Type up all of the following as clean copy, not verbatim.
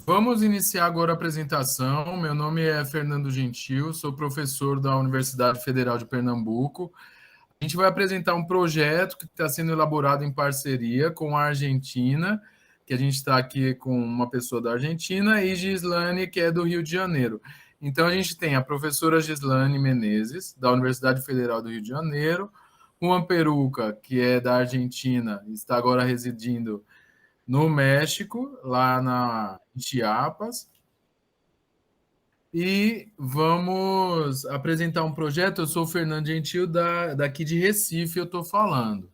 Vamos iniciar agora a apresentação. Meu nome é Fernando Gentil, sou professor da Universidade Federal de Pernambuco. A gente vai apresentar um projeto que está sendo elaborado em parceria com a Argentina, que a gente está aqui com uma pessoa da Argentina, e Gislane, que é do Rio de Janeiro. Então, a gente tem a professora Gislane Menezes, da Universidade Federal do Rio de Janeiro, Juan Peruca, que é da Argentina, está agora residindo no México, lá em Chiapas, e vamos apresentar um projeto. Eu sou o Fernando Gentil, daqui de Recife, eu estou falando.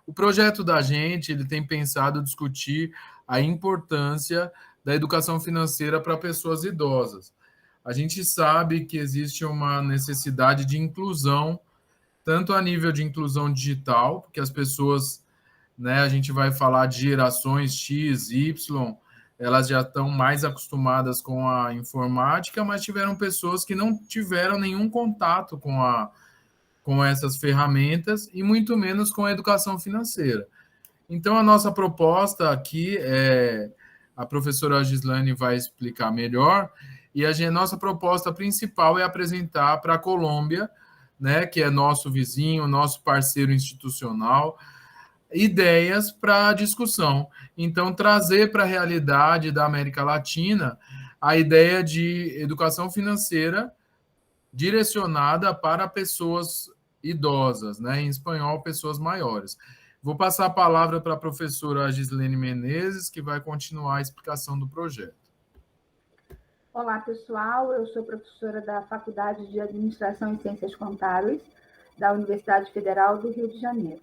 O projeto da gente ele tem pensado discutir a importância da educação financeira para pessoas idosas. A gente sabe que existe uma necessidade de inclusão, tanto a nível de inclusão digital, porque as pessoas, né, a gente vai falar de gerações X, Y, elas já estão mais acostumadas com a informática, mas tiveram pessoas que não tiveram nenhum contato com essas ferramentas e muito menos com a educação financeira. Então, a nossa proposta aqui a professora Gislane vai explicar melhor, e nossa proposta principal é apresentar para a Colômbia, né, que é nosso vizinho, nosso parceiro institucional, ideias para discussão. Então, trazer para a realidade da América Latina a ideia de educação financeira direcionada para pessoas idosas, né? Em espanhol, pessoas maiores. Vou passar a palavra para a professora Gislene Menezes, que vai continuar a explicação do projeto. Olá, pessoal. Eu sou professora da Faculdade de Administração e Ciências Contábeis da Universidade Federal do Rio de Janeiro.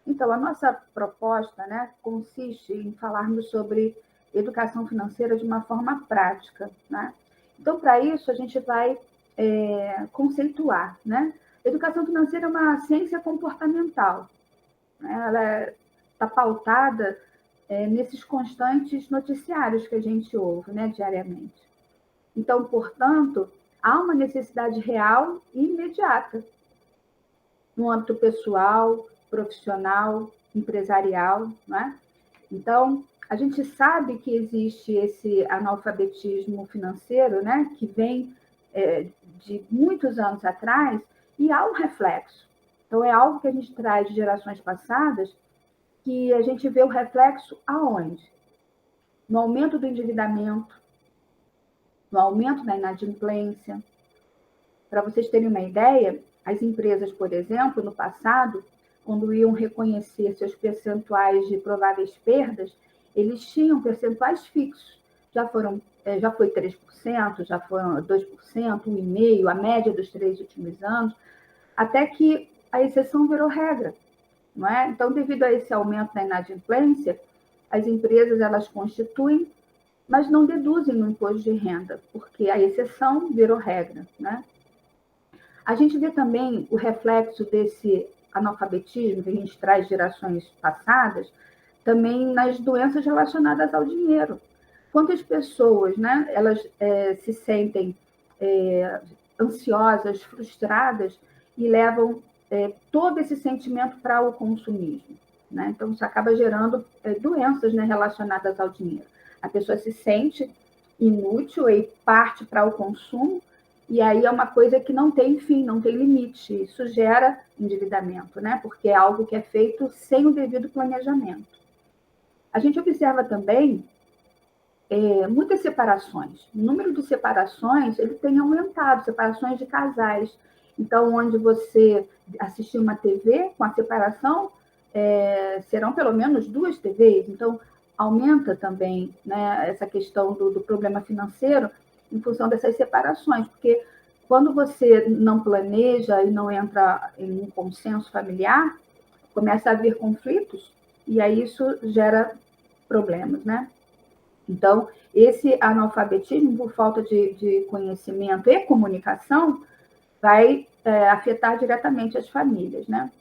Então, a nossa proposta, né, consiste em falarmos sobre educação financeira de uma forma prática, né? Então, para isso, a gente vai conceituar, né? Educação financeira é uma ciência comportamental, né? Ela está pautada nesses constantes noticiários que a gente ouve, né, diariamente. Então, portanto, há uma necessidade real e imediata no âmbito pessoal, profissional, empresarial, né? Então, a gente sabe que existe esse analfabetismo financeiro, né, que vem de muitos anos atrás, e há um reflexo. Então, é algo que a gente traz de gerações passadas, que a gente vê o reflexo aonde? No aumento do endividamento, no aumento da inadimplência. Para vocês terem uma ideia, as empresas, por exemplo, no passado, quando iam reconhecer seus percentuais de prováveis perdas, eles tinham percentuais fixos. Já foi 3%, já foram 2%, 1,5%, a média dos 3 últimos anos, até que a exceção virou regra. Não é? Então, devido a esse aumento da inadimplência, as empresas elas constituem, mas não deduzem no imposto de renda, porque a exceção virou regra, né? A gente vê também o reflexo desse analfabetismo que a gente traz de gerações passadas, também nas doenças relacionadas ao dinheiro. Quantas pessoas, né, elas se sentem ansiosas, frustradas e levam todo esse sentimento para o consumismo, né? Então, isso acaba gerando doenças, né, relacionadas ao dinheiro. A pessoa se sente inútil e parte para o consumo, e aí é uma coisa que não tem fim, não tem limite. Isso gera endividamento, né? Porque é algo que é feito sem o devido planejamento. A gente observa também muitas separações. O número de separações ele tem aumentado, separações de casais. Então, onde você assistir uma TV com a separação, serão pelo menos 2 TVs. Então, aumenta também, né, essa questão do problema financeiro em função dessas separações, porque quando você não planeja e não entra em um consenso familiar, começa a haver conflitos e aí isso gera problemas, né? Então, esse analfabetismo, por falta de conhecimento e comunicação, vai afetar diretamente as famílias, né?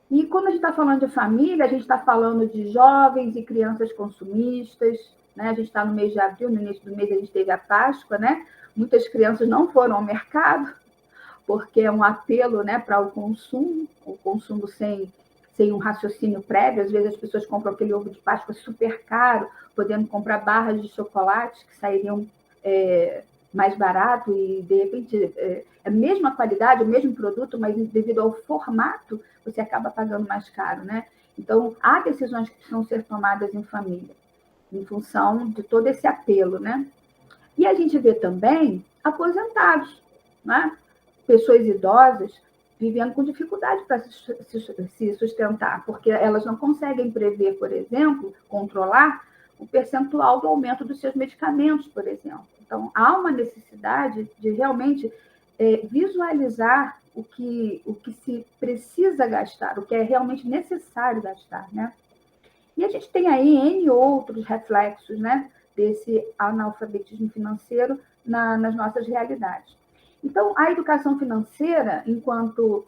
E quando a gente está falando de família, a gente está falando de jovens e crianças consumistas, né? A gente está no mês de abril, no início do mês a gente teve a Páscoa, né? Muitas crianças não foram ao mercado, porque é um apelo, né, para o consumo sem sem um raciocínio prévio. Às vezes as pessoas compram aquele ovo de Páscoa super caro, podendo comprar barras de chocolate que sairiam mais barato e, de repente, a mesma qualidade, o mesmo produto, mas devido ao formato, você acaba pagando mais caro, né? Então, há decisões que precisam ser tomadas em família, em função de todo esse apelo, né? E a gente vê também aposentados, né? Pessoas idosas vivendo com dificuldade para se sustentar, porque elas não conseguem prever, por exemplo, controlar o percentual do aumento dos seus medicamentos, por exemplo. Então, há uma necessidade de realmente visualizar o que se precisa gastar, o que é realmente necessário gastar, né? E a gente tem aí N outros reflexos, né, desse analfabetismo financeiro nas nossas realidades. Então, a educação financeira, enquanto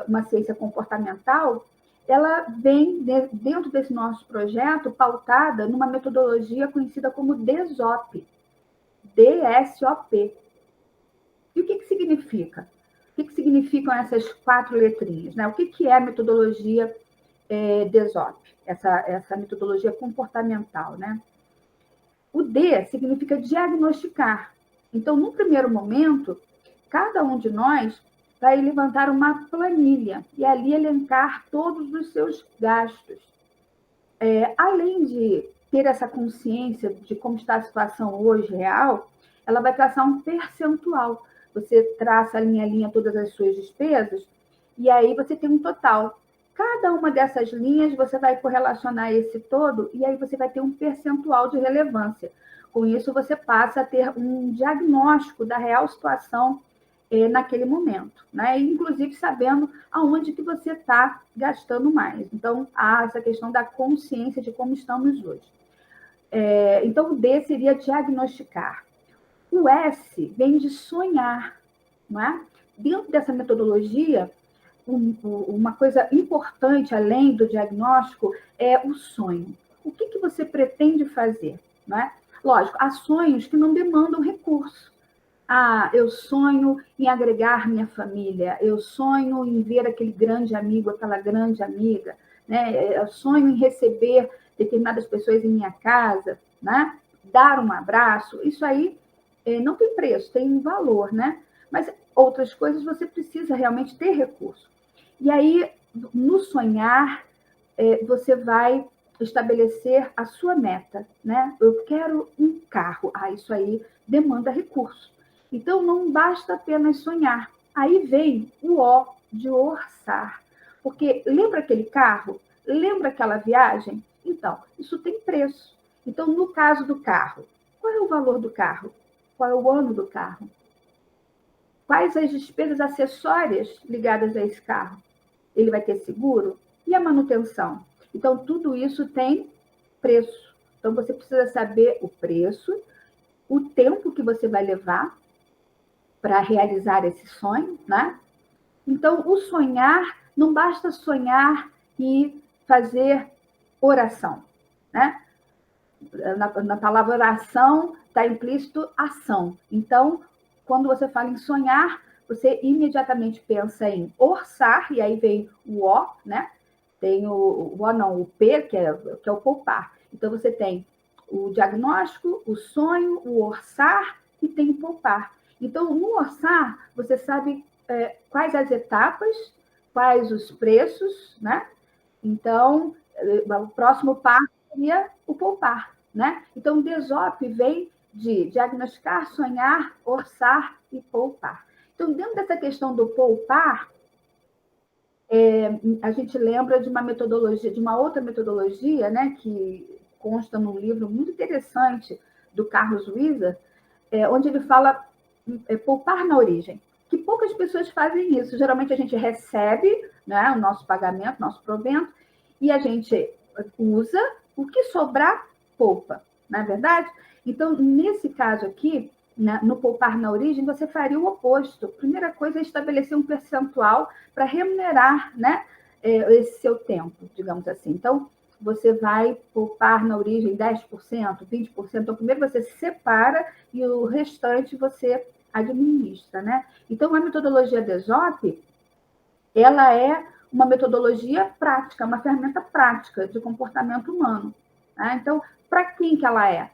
uma ciência comportamental, ela vem, dentro desse nosso projeto, pautada numa metodologia conhecida como DSOP. DSOP. E o que significa? O que significam essas 4 letrinhas, né? O que é a metodologia DSOP, essa metodologia comportamental, né? O D significa diagnosticar. Então, no primeiro momento, cada um de nós vai levantar uma planilha e ali elencar todos os seus gastos. Além de ter essa consciência de como está a situação hoje real, ela vai traçar um percentual. Você traça linha a linha todas as suas despesas e aí você tem um total. Cada uma dessas linhas você vai correlacionar esse todo e aí você vai ter um percentual de relevância. Com isso, você passa a ter um diagnóstico da real situação naquele momento, né? E, inclusive, sabendo aonde que você está gastando mais. Então, há essa questão da consciência de como estamos hoje. Então, o D seria diagnosticar. O S vem de sonhar, não é? Dentro dessa metodologia, uma coisa importante, além do diagnóstico, é o sonho. O que você pretende fazer? Não é? Lógico, há sonhos que não demandam recurso. Eu sonho em agregar minha família, eu sonho em ver aquele grande amigo, aquela grande amiga, né? Eu sonho em receber determinadas pessoas em minha casa, né? Dar um abraço, isso aí não tem preço, tem um valor, né? Mas outras coisas você precisa realmente ter recurso. E aí, no sonhar, você vai estabelecer a sua meta, né? Eu quero um carro. Isso aí demanda recurso. Então, não basta apenas sonhar. Aí vem o O de orçar. Porque lembra aquele carro? Lembra aquela viagem? Então, isso tem preço. Então, no caso do carro, qual é o valor do carro? Qual é o ano do carro? Quais as despesas acessórias ligadas a esse carro? Ele vai ter seguro? E a manutenção? Então, tudo isso tem preço. Então, você precisa saber o preço, o tempo que você vai levar para realizar esse sonho, né? Então, o sonhar, não basta sonhar e fazer oração, né? Na palavra oração está implícito ação. Então, quando você fala em sonhar, você imediatamente pensa em orçar, e aí vem o O, né? Tem o P, que é o poupar. Então, você tem o diagnóstico, o sonho, o orçar e tem o poupar. Então, no orçar, você sabe quais as etapas, quais os preços, né? Então, o próximo passo seria o poupar, né? Então, o DSOP vem de diagnosticar, sonhar, orçar e poupar. Então, dentro dessa questão do poupar, a gente lembra de uma metodologia, de uma outra metodologia, né, que consta num livro muito interessante do Carlos Wieser, onde ele fala poupar na origem, que poucas pessoas fazem isso. Geralmente a gente recebe, né, o nosso pagamento, nosso provento, e a gente usa, o que sobrar, poupa, não é verdade? Então, nesse caso aqui, no poupar na origem, você faria o oposto. Primeira coisa é estabelecer um percentual para remunerar, né, esse seu tempo, digamos assim. Então, você vai poupar na origem 10%, 20%. Então, primeiro você separa e o restante você administra, né? Então, a metodologia DSOP, ela é uma metodologia prática, uma ferramenta prática de comportamento humano. Né? Então, para quem que ela é?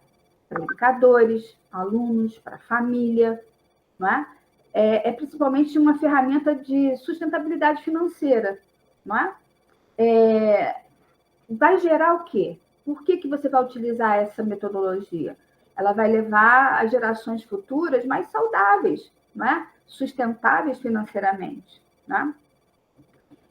Para educadores, alunos, para a família, não é? É principalmente uma ferramenta de sustentabilidade financeira, não é? Vai gerar o quê? Por que você vai utilizar essa metodologia? Ela vai levar as gerações futuras mais saudáveis, não é? Sustentáveis financeiramente. Né?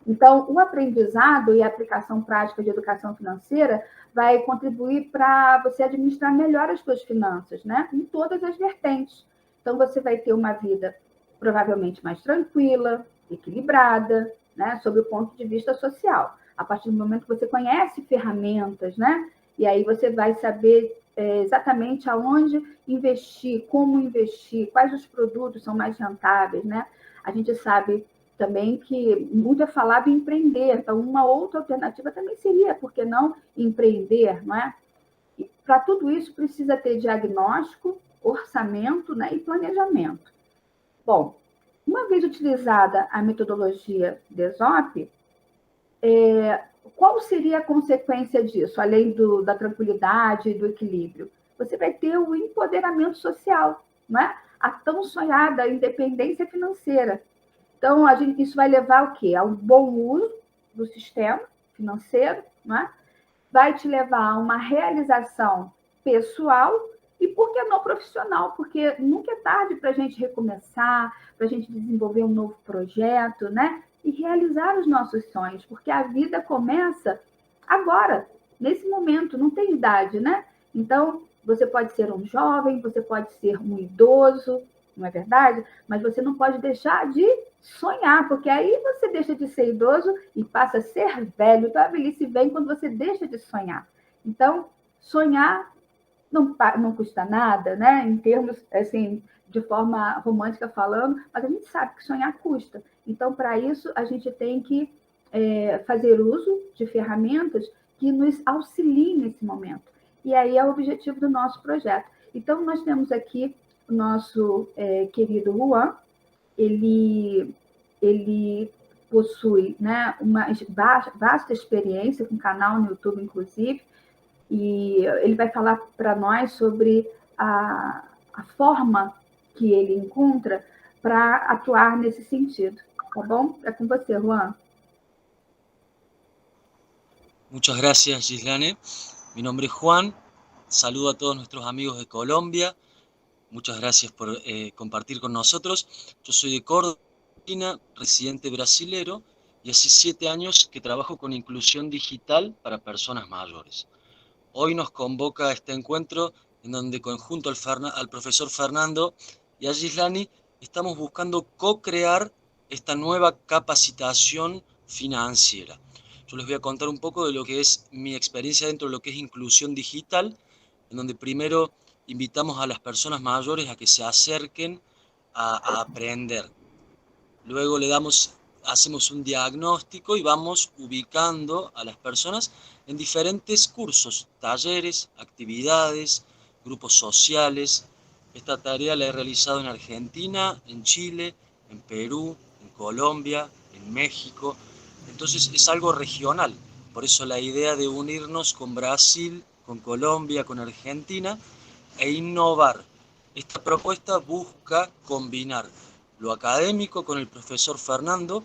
Então, o aprendizado e a aplicação prática de educação financeira vai contribuir para você administrar melhor as suas finanças, né? Em todas as vertentes. Então, você vai ter uma vida provavelmente mais tranquila, equilibrada, né? Sob o ponto de vista social. A partir do momento que você conhece ferramentas, né? E aí você vai saber exatamente aonde investir, como investir, quais os produtos são mais rentáveis, né? A gente sabe também que muito é falado em empreender, então uma outra alternativa também seria, por que não empreender, não é? E para tudo isso precisa ter diagnóstico, orçamento, né, e planejamento. Bom, uma vez utilizada a metodologia DESOP, qual seria a consequência disso, além da tranquilidade e do equilíbrio? Você vai ter o empoderamento social, não é? A tão sonhada independência financeira. Então, isso vai levar ao quê? Ao bom uso do sistema financeiro, né? Vai te levar a uma realização pessoal e, por que não, profissional? Porque nunca é tarde para a gente recomeçar, para a gente desenvolver um novo projeto, né? E realizar os nossos sonhos, porque a vida começa agora, nesse momento, não tem idade, né? Então, você pode ser um jovem, você pode ser um idoso, não é verdade? Mas você não pode deixar de sonhar, porque aí você deixa de ser idoso e passa a ser velho. Então, a velhice vem quando você deixa de sonhar. Então, sonhar não custa nada, né? Em termos, assim, de forma romântica falando, mas a gente sabe que sonhar custa. Então, para isso, a gente tem que fazer uso de ferramentas que nos auxiliem nesse momento. E aí é o objetivo do nosso projeto. Então, nós temos aqui o nosso querido Juan, ele possui, né, uma vasta experiência com canal no YouTube, inclusive, e ele vai falar para nós sobre a forma que ele encontra para atuar nesse sentido. Tá bom? É com você, Juan. Muchas gracias, Gislane. Mi nombre es Juan. Saludo a todos nuestros amigos de Colombia. Muchas gracias por compartir con nosotros. Yo soy de Córdoba, residente brasilero, y hace 7 años que trabajo con inclusión digital para personas mayores. Hoy nos convoca este encuentro en donde conjunto al profesor Fernando y a Gislani estamos buscando co-crear esta nueva capacitación financiera. Yo les voy a contar un poco de lo que es mi experiencia dentro de lo que es inclusión digital, en donde primero invitamos a las personas mayores a que se acerquen a aprender. Luego hacemos un diagnóstico y vamos ubicando a las personas en diferentes cursos, talleres, actividades, grupos sociales. Esta tarea la he realizado en Argentina, en Chile, en Perú, en Colombia, en México. Entonces es algo regional. Por eso la idea de unirnos con Brasil, con Colombia, con Argentina e innovar. Esta propuesta busca combinar lo académico con el profesor Fernando.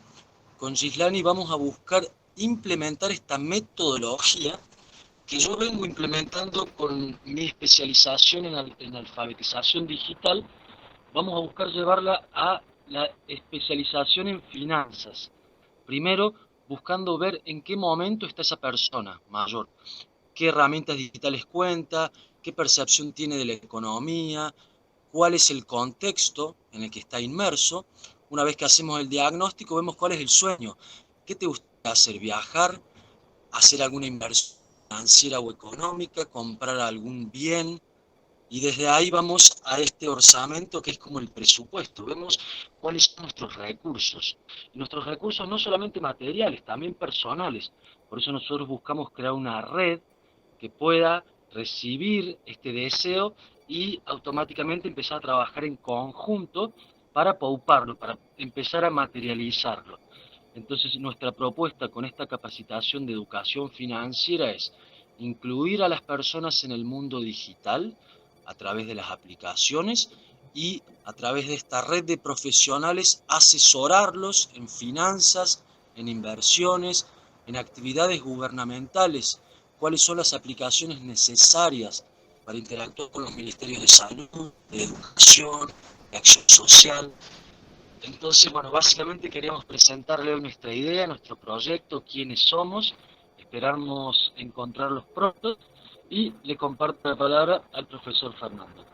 Con Gislani vamos a buscar implementar esta metodología que yo vengo implementando con mi especialización en alfabetización digital. Vamos a buscar llevarla a la especialización en finanzas. Primero, buscando ver en qué momento está esa persona mayor, qué herramientas digitales cuenta, qué percepción tiene de la economía, cuál es el contexto en el que está inmerso. Una vez que hacemos el diagnóstico, vemos cuál es el sueño. ¿Qué te gustaría hacer? ¿Viajar? ¿Hacer alguna inversión financiera o económica? ¿Comprar algún bien? Y desde ahí vamos a este orçamento que es como el presupuesto. Vemos cuáles son nuestros recursos. Y nuestros recursos no solamente materiales, también personales. Por eso nosotros buscamos crear una red que pueda recibir este deseo y automáticamente empezar a trabajar en conjunto para pauparlo, para empezar a materializarlo. Entonces, nuestra propuesta con esta capacitación de educación financiera es incluir a las personas en el mundo digital a través de las aplicaciones y a través de esta red de profesionales asesorarlos en finanzas, en inversiones, en actividades gubernamentales, cuáles son las aplicaciones necesarias para interactuar con los ministerios de salud, de educación, de acción social. Entonces, bueno, básicamente queríamos presentarle hoy nuestra idea, nuestro proyecto, quiénes somos, esperamos encontrarlos pronto y le comparto la palabra al profesor Fernando.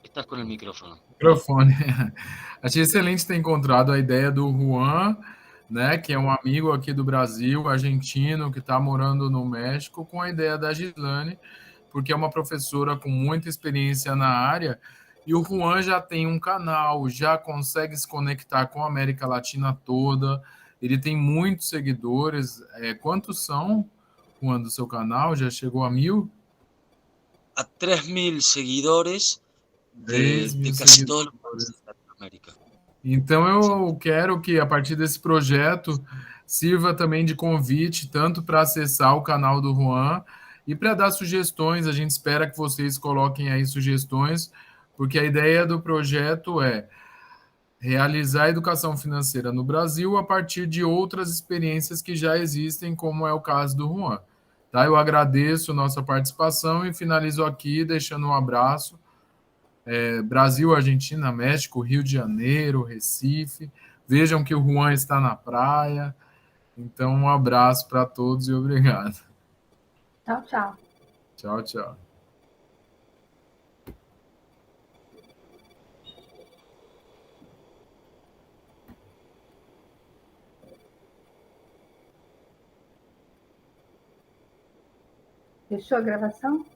Estás com o microfone. Microfone. Achei excelente ter encontrado a ideia do Juan, né, que é um amigo aqui do Brasil, argentino, que está morando no México, com a ideia da Gislane, porque é uma professora com muita experiência na área, e o Juan já tem um canal, já consegue se conectar com a América Latina toda, ele tem muitos seguidores. Quantos são, Juan, do seu canal? Já chegou a 1.000? A 3.000 seguidores de casi todos os países da Latinoamérica. Então, eu quero que, a partir desse projeto, sirva também de convite, tanto para acessar o canal do Juan e para dar sugestões. A gente espera que vocês coloquem aí sugestões, porque a ideia do projeto é realizar a educação financeira no Brasil a partir de outras experiências que já existem, como é o caso do Juan. Tá? Eu agradeço nossa participação e finalizo aqui deixando um abraço. Brasil, Argentina, México, Rio de Janeiro, Recife. Vejam que o Juan está na praia. Então, um abraço para todos e obrigado. Tchau, tchau. Tchau, tchau. Fechou a gravação?